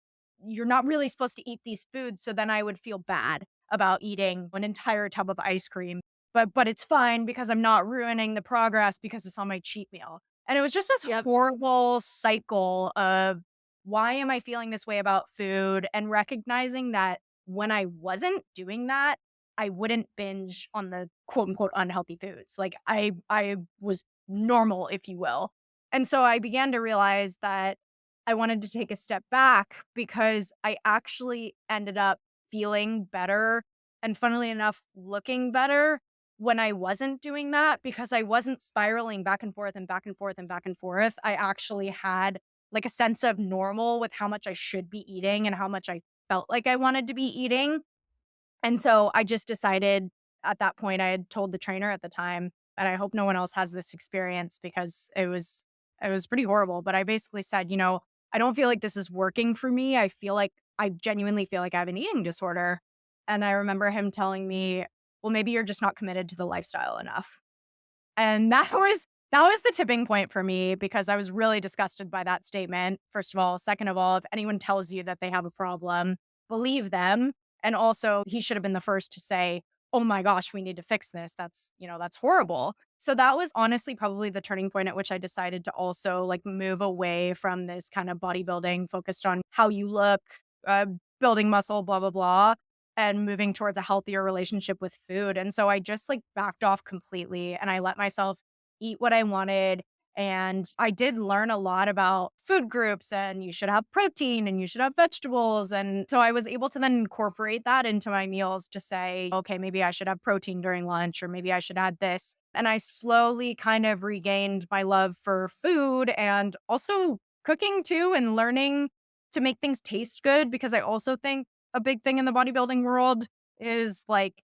you're not really supposed to eat these foods. So then I would feel bad about eating an entire tub of ice cream. But it's fine because I'm not ruining the progress because it's on my cheat meal. And it was just this Yep. horrible cycle of why am I feeling this way about food and recognizing that when I wasn't doing that, I wouldn't binge on the quote unquote unhealthy foods. Like I was normal, if you will. And so I began to realize that I wanted to take a step back because I actually ended up feeling better and funnily enough looking better when I wasn't doing that because I wasn't spiraling back and forth and back and forth and back and forth. I actually had like a sense of normal with how much I should be eating and how much I felt like I wanted to be eating. And so I just decided at that point, I had told the trainer at the time, and I hope no one else has this experience because it was pretty horrible. But I basically said, I don't feel like this is working for me. I genuinely feel like I have an eating disorder. And I remember him telling me, well, maybe you're just not committed to the lifestyle enough. And that was the tipping point for me because I was really disgusted by that statement, first of all. Second of all, if anyone tells you that they have a problem, believe them. And also, he should have been the first to say, "Oh my gosh, we need to fix this. That's horrible." So that was honestly probably the turning point at which I decided to also like move away from this kind of bodybuilding focused on how you look, uh, building muscle, blah blah blah, and moving towards a healthier relationship with food. And so I just like backed off completely and I let myself eat what I wanted And I did learn a lot about food groups and you should have protein and you should have vegetables. And so I was able to then incorporate that into my meals to say, okay, maybe I should have protein during lunch or maybe I should add this. And I slowly kind of regained my love for food and also cooking too and learning to make things taste good because I also think a big thing in the bodybuilding world is like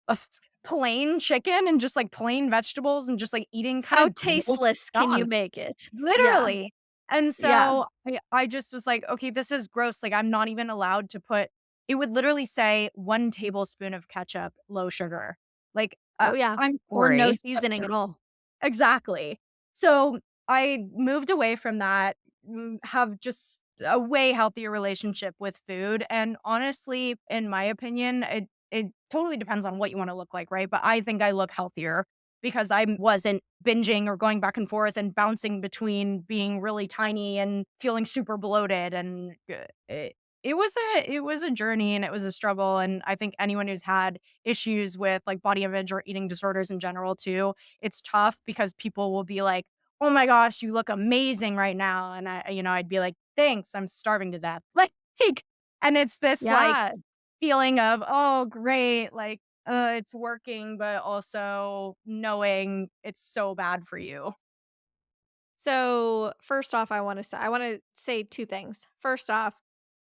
a plain chicken and just like plain vegetables and just like eating kind How of gross tasteless can you junk. make it? Yeah, Literally. And yeah. so I just was like, okay, this is gross. Like, I'm not even allowed to put, it would literally say 1 tablespoon of ketchup, low sugar. Like, Oh, yeah. I'm Or no sorry. seasoning at all. Exactly. So I moved away from that, have just a way healthier relationship with food. And honestly, in my opinion, it totally depends on what you want to look like, right? But I think I look healthier because I wasn't binging or going back and forth and bouncing between being really tiny and feeling super bloated. And it was a journey and it was a struggle. And I think anyone who's had issues with like body image or eating disorders in general too, it's tough because people will be like, "Oh my gosh, you look amazing right now." And I'd be like, "Thanks, I'm starving to death." Like, and it's this like Yeah. feeling of, "Oh, great, like, it's working," but also knowing it's so bad for you. So, first off, I wanna say 2 things. First off,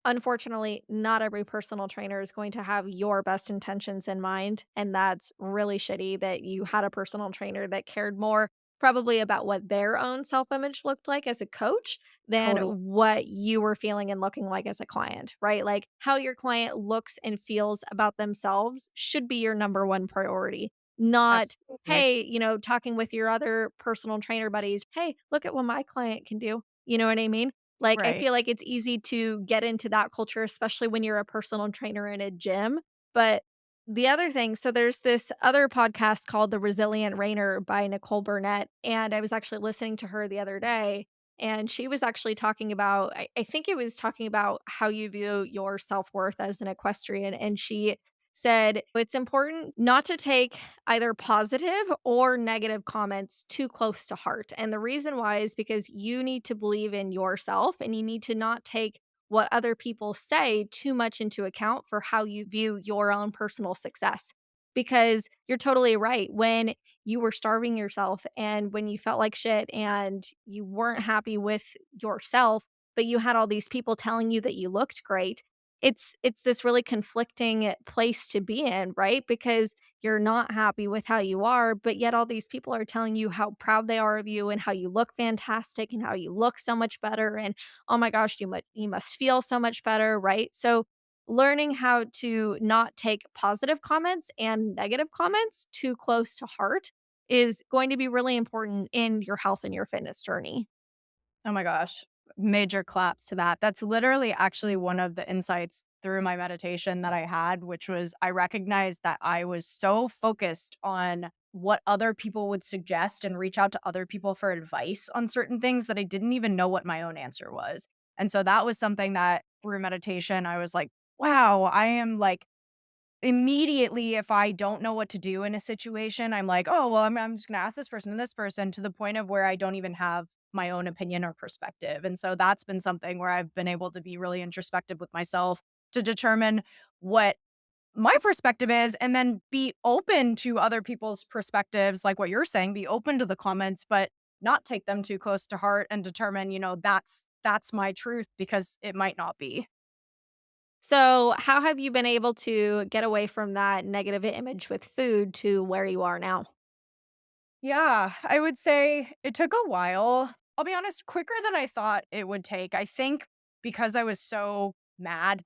unfortunately, not every personal trainer is going to have your best intentions in mind, and that's really shitty that you had a personal trainer that cared more probably about what their own self-image looked like as a coach than Totally. what you were feeling and looking like as a client, right? Like, how your client looks and feels about themselves should be your number 1 priority, not, Absolutely. "Hey," talking with your other personal trainer buddies, "Hey, look at what my client can do." You know what I mean? Like, I Right. feel like it's easy to get into that culture, especially when you're a personal trainer in a gym. But the other thing, so there's this other podcast called The Resilient Rainer by Nicole Burnett, and I was actually listening to her the other day, and she was actually talking about, I think it was talking about how you view your self worth as an equestrian. And she said it's important not to take either positive or negative comments too close to heart. And the reason why is because you need to believe in yourself and you need to not take what other people say too much into account for how you view your own personal success. Because you're totally right. When you were starving yourself and when you felt like shit and you weren't happy with yourself, but you had all these people telling you that you looked great, it's this really conflicting place to be in, right? Because you're not happy with how you are, but yet all these people are telling you how proud they are of you and how you look fantastic and how you look so much better and oh my gosh, you must feel so much better, right? So learning how to not take positive comments and negative comments too close to heart is going to be really important in your health and your fitness journey. Oh my gosh. Major claps to that. That's literally actually one of the insights through my meditation that I had, which was I recognized that I was so focused on what other people would suggest and reach out to other people for advice on certain things that I didn't even know what my own answer was. And so that was something that through meditation, I was like, wow, I am like immediately, if I don't know what to do in a situation, I'm like, "Oh, well, I'm just gonna ask this person and this person," to the point of where I don't even have my own opinion or perspective, and so that's been something where I've been able to be really introspective with myself to determine what my perspective is and then be open to other people's perspectives, like what you're saying, be open to the comments, but not take them too close to heart and determine, that's my truth because it might not be. So, how have you been able to get away from that negative image with food to where you are now? Yeah, I would say it took a while. I'll be honest, quicker than I thought it would take. I think because I was so mad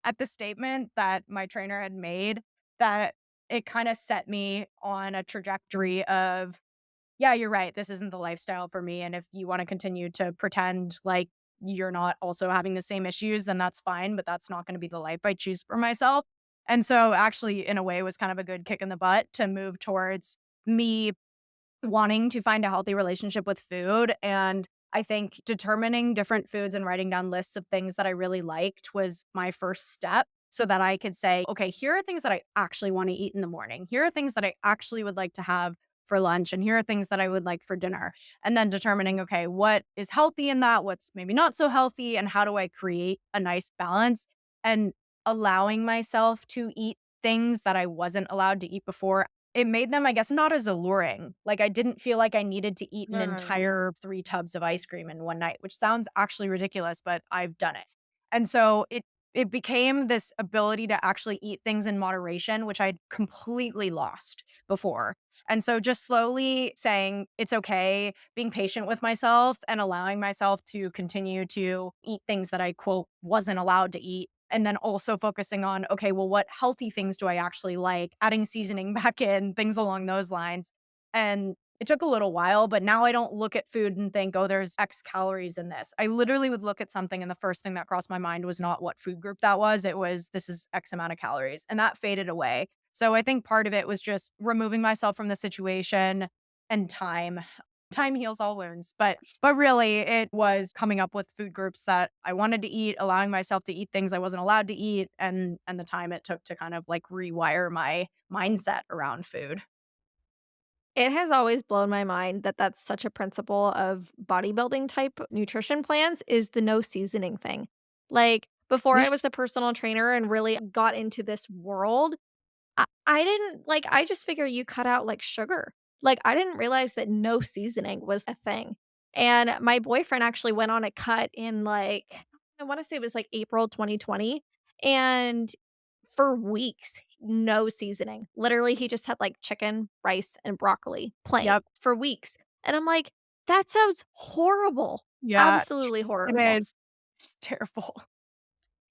at the statement that my trainer had made, that it kind of set me on a trajectory of, yeah, you're right. This isn't the lifestyle for me. And if you want to continue to pretend like you're not also having the same issues, then that's fine. But that's not going to be the life I choose for myself. And so, actually, in a way, it was kind of a good kick in the butt to move towards me wanting to find a healthy relationship with food. And I think determining different foods and writing down lists of things that I really liked was my first step so that I could say, okay, here are things that I actually want to eat in the morning. Here are things that I actually would like to have for lunch, and here are things that I would like for dinner. And then determining, okay, what is healthy in that, what's maybe not so healthy, and how do I create a nice balance and allowing myself to eat things that I wasn't allowed to eat before. It made them, I guess, not as alluring. Like, I didn't feel like I needed to eat an Mm. entire 3 tubs of ice cream in one night, which sounds actually ridiculous, but I've done it. And so it became this ability to actually eat things in moderation, which I'd completely lost before. And so just slowly saying it's okay, being patient with myself and allowing myself to continue to eat things that I quote wasn't allowed to eat. And then also focusing on, okay, well, what healthy things do I actually like? Adding seasoning back in, things along those lines. And it took a little while, but now I don't look at food and think, oh, there's X calories in this. I literally would look at something and the first thing that crossed my mind was not what food group that was. It was, this is X amount of calories. And that faded away. So I think part of it was just removing myself from the situation and time. Time heals all wounds, but really it was coming up with food groups that I wanted to eat, allowing myself to eat things I wasn't allowed to eat, and the time it took to kind of like rewire my mindset around food. It has always blown my mind that that's such a principle of bodybuilding type nutrition plans is the no seasoning thing. Like, before I was a personal trainer and really got into this world, I didn't like, I just figure you cut out, like, sugar. Like, I didn't realize that no seasoning was a thing. And my boyfriend actually went on a cut in, like, I wanna say it was, like, April 2020, and for weeks, no seasoning. Literally, he just had, like, chicken, rice, and broccoli plain Yep. for weeks. And I'm like, "That sounds horrible." Yeah, Absolutely it horrible. is. It's terrible.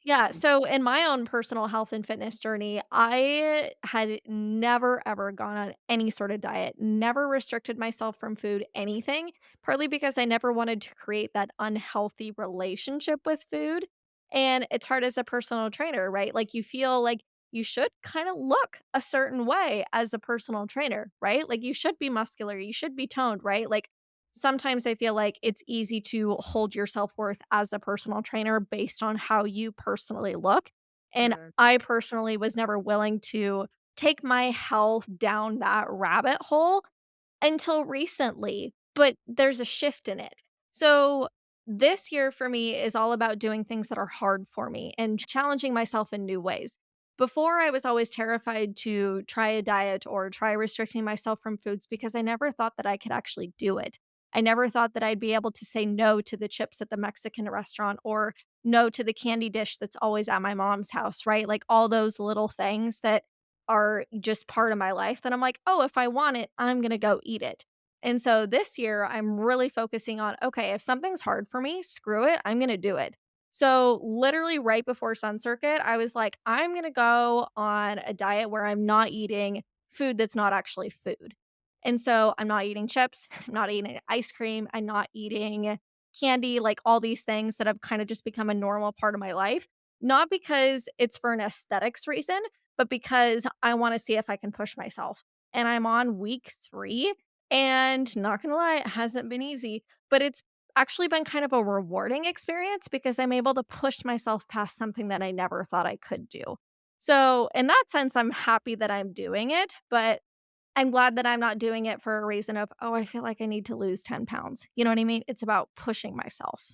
Yeah, so in my own personal health and fitness journey, I had never ever gone on any sort of diet, never restricted myself from food, anything, partly because I never wanted to create that unhealthy relationship with food. And it's hard as a personal trainer, right? Like you feel like you should kind of look a certain way as a personal trainer, right? Like you should be muscular, you should be toned, right? Like sometimes I feel like it's easy to hold your self-worth as a personal trainer based on how you personally look, and Mm. I personally was never willing to take my health down that rabbit hole until recently, but there's a shift in it. So, this year for me is all about doing things that are hard for me and challenging myself in new ways. Before, I was always terrified to try a diet or try restricting myself from foods because I never thought that I could actually do it. I never thought that I'd be able to say no to the chips at the Mexican restaurant or no to the candy dish that's always at my mom's house, right? Like all those little things that are just part of my life that I'm like, "Oh, if I want it, I'm gonna go eat it." And so this year, I'm really focusing on, okay, if something's hard for me, screw it, I'm gonna do it. So literally right before Sun Circuit, I was like, I'm gonna go on a diet where I'm not eating food that's not actually food. And so I'm not eating chips, I'm not eating ice cream, I'm not eating candy, like all these things that have kind of just become a normal part of my life. Not because it's for an aesthetics reason, but because I wanna see if I can push myself. And I'm on week 3, and not gonna lie, it hasn't been easy, but it's actually been kind of a rewarding experience because I'm able to push myself past something that I never thought I could do. So, in that sense, I'm happy that I'm doing it, but I'm glad that I'm not doing it for a reason of, "Oh, I feel like I need to lose 10 pounds." You know what I mean? It's about pushing myself.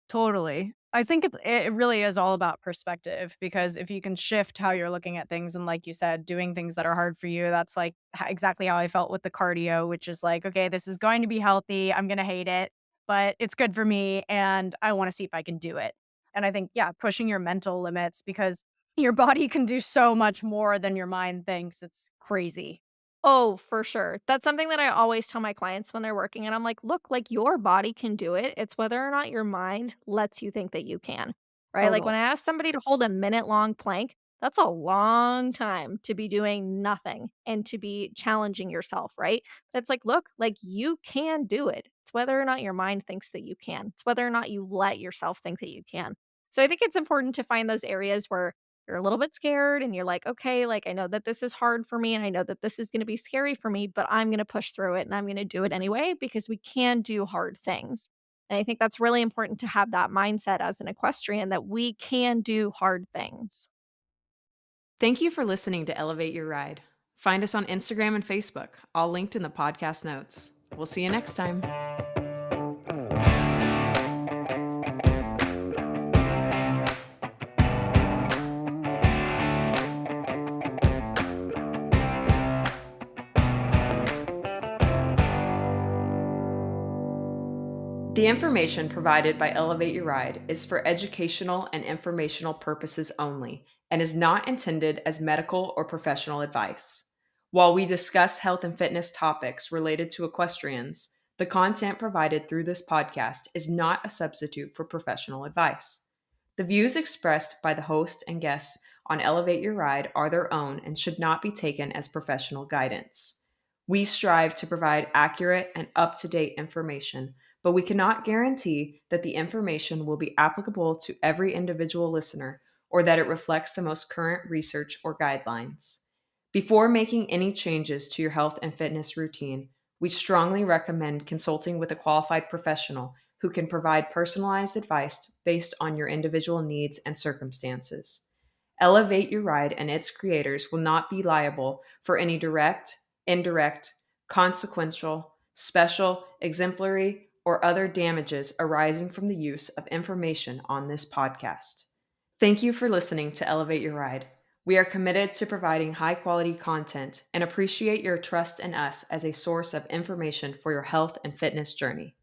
Totally. I think it really is all about perspective because if you can shift how you're looking at things and like you said, doing things that are hard for you, that's like exactly how I felt with the cardio, which is like, okay, this is going to be healthy. I'm going to hate it, but it's good for me and I want to see if I can do it. And I think, yeah, pushing your mental limits because your body can do so much more than your mind thinks. It's crazy. Oh, for sure. That's something that I always tell my clients when they're working, and I'm like, "Look, like, your body can do it. It's whether or not your mind lets you think that you can." Right? Like, Total. when I ask somebody to hold a minute-long plank, that's a long time to be doing nothing and to be challenging yourself, right? But it's like, "Look, like, you can do it. It's whether or not your mind thinks that you can. It's whether or not you let yourself think that you can." So I think it's important to find those areas where you're a little bit scared and you're like, okay, like I know that this is hard for me and I know that this is going to be scary for me, but I'm going to push through it and I'm going to do it anyway because we can do hard things. And I think that's really important to have that mindset as an equestrian that we can do hard things. Thank you for listening to Elevate Your Ride. Find us on Instagram and Facebook, all linked in the podcast notes. We'll see you next time. The information provided by Elevate Your Ride is for educational and informational purposes only and is not intended as medical or professional advice. While we discuss health and fitness topics related to equestrians, the content provided through this podcast is not a substitute for professional advice. The views expressed by the host and guests on Elevate Your Ride are their own and should not be taken as professional guidance. We strive to provide accurate and up-to-date information, but we cannot guarantee that the information will be applicable to every individual listener or that it reflects the most current research or guidelines. Before making any changes to your health and fitness routine, we strongly recommend consulting with a qualified professional who can provide personalized advice based on your individual needs and circumstances. Elevate Your Ride and its creators will not be liable for any direct, indirect, consequential, special, exemplary, or other damages arising from the use of information on this podcast. Thank you for listening to Elevate Your Ride. We are committed to providing high quality content and appreciate your trust in us as a source of information for your health and fitness journey.